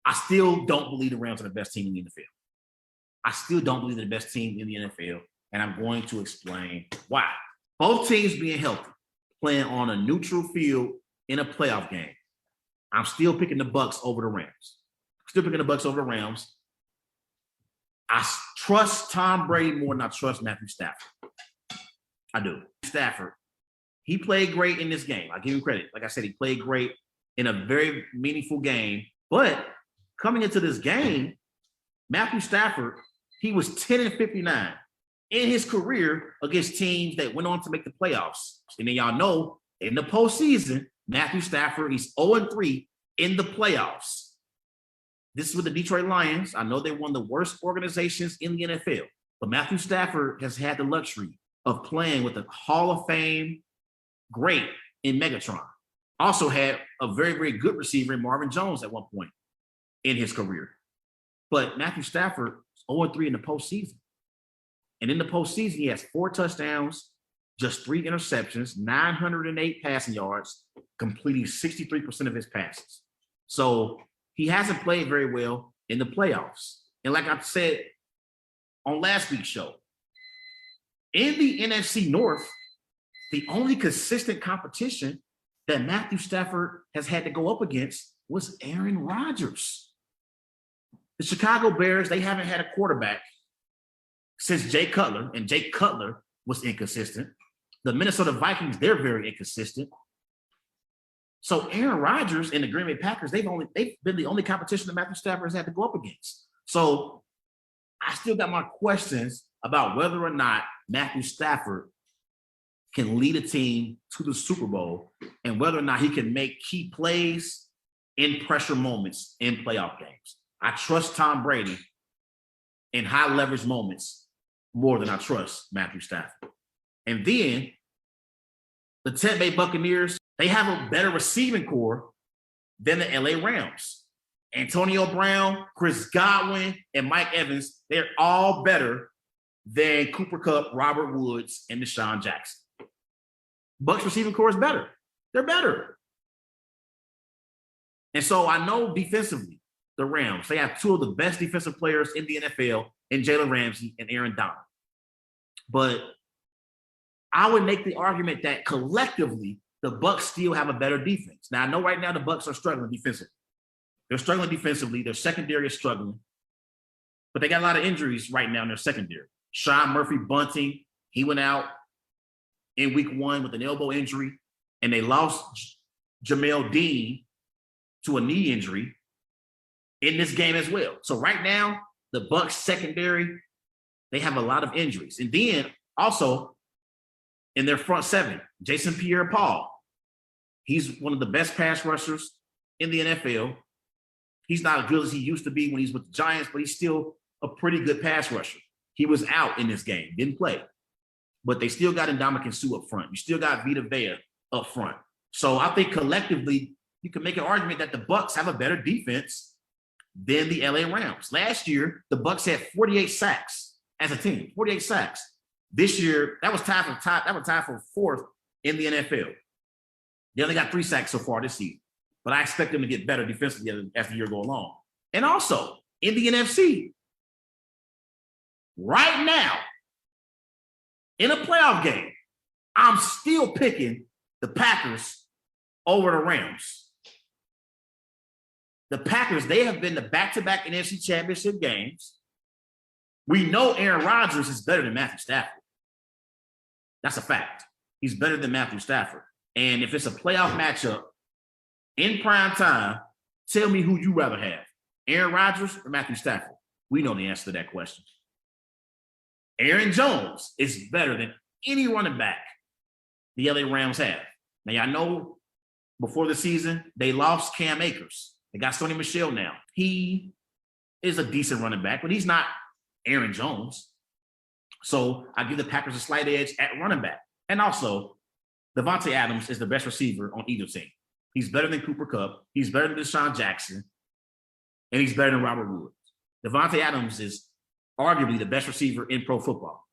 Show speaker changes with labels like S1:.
S1: I still don't believe the Rams are the best team in the NFL. I still don't believe they're the best team in the NFL, and I'm going to explain why. Both teams being healthy, playing on a neutral field in a playoff game, I'm still picking the Bucs over the Rams. Still picking the Bucs over the Rams. I trust Tom Brady more than I trust Matthew Stafford. I do. Stafford, he played great in this game. I give him credit. Like I said, he played great in a very meaningful game. But coming into this game, Matthew Stafford, he was 10-59 in his career against teams that went on to make the playoffs. And then y'all know, in the postseason, Matthew Stafford, he's 0-3 in the playoffs. This is with the Detroit Lions. I know they're one of the worst organizations in the NFL, but Matthew Stafford has had the luxury of playing with a Hall of Fame great in Megatron. Also had a very, very good receiver in Marvin Jones at one point in his career. But Matthew Stafford is 0-3 in the postseason. And in the postseason, he has 4 touchdowns, just 3 interceptions, 908 passing yards, completing 63% of his passes. So he hasn't played very well in the playoffs. And like I said on last week's show, in the NFC North, the only consistent competition that Matthew Stafford has had to go up against was Aaron Rodgers. The Chicago Bears, they haven't had a quarterback since Jay Cutler, and Jay Cutler was inconsistent. The Minnesota Vikings, they're very inconsistent. So Aaron Rodgers and the Green Bay Packers, they've been the only competition that Matthew Stafford has had to go up against. So I still got my questions about whether or not Matthew Stafford can lead a team to the Super Bowl and whether or not he can make key plays in pressure moments in playoff games. I trust Tom Brady in high leverage moments more than I trust Matthew Stafford. And then the Tampa Bay Buccaneers, they have a better receiving core than the LA Rams. Antonio Brown, Chris Godwin, and Mike Evans, they're all better than Cooper Kupp, Robert Woods, and Deshaun Jackson. Bucs receiving core is better. They're better. And so I know defensively, the Rams, they have 2 of the best defensive players in the NFL in Jalen Ramsey and Aaron Donald. But I would make the argument that collectively, the Bucs still have a better defense. Now, I know right now the Bucs are struggling defensively. They're struggling defensively. Their secondary is struggling. But they got a lot of injuries right now in their secondary. Sean Murphy-Bunting, he went out in week 1 with an elbow injury, and they lost Jamel Dean to a knee injury in this game as well. So right now, the Bucs secondary, they have a lot of injuries. And then also in their front 7, Jason Pierre-Paul, he's one of the best pass rushers in the NFL. He's not as good as he used to be when he's with the Giants, but he's still a pretty good pass rusher. He was out in this game, didn't play. But they still got Ndamukong Suh up front. You still got Vita Vea up front. So I think collectively, you can make an argument that the Bucs have a better defense than the LA Rams. Last year, the Bucs had 48 sacks as a team, 48 sacks. This year, that was tied for 4th in the NFL. They only got 3 sacks so far this season. But I expect them to get better defensively as the year goes along. And also, in the NFC, right now, in a playoff game, I'm still picking the Packers over the Rams. The Packers, they have been to back-to-back NFC championship games. We know Aaron Rodgers is better than Matthew Stafford. That's a fact. He's better than Matthew Stafford. And if it's a playoff matchup in prime time, tell me who you rather have, Aaron Rodgers or Matthew Stafford. We know the answer to that question. Aaron Jones is better than any running back the LA Rams have. Now, I know before the season, they lost Cam Akers. They got Sony Michel now. He is a decent running back, but he's not Aaron Jones. So I give the Packers a slight edge at running back. And also, Devontae Adams is the best receiver on either team. He's better than Cooper Kupp. He's better than Deshaun Jackson. And he's better than Robert Woods. Devontae Adams is arguably the best receiver in pro football.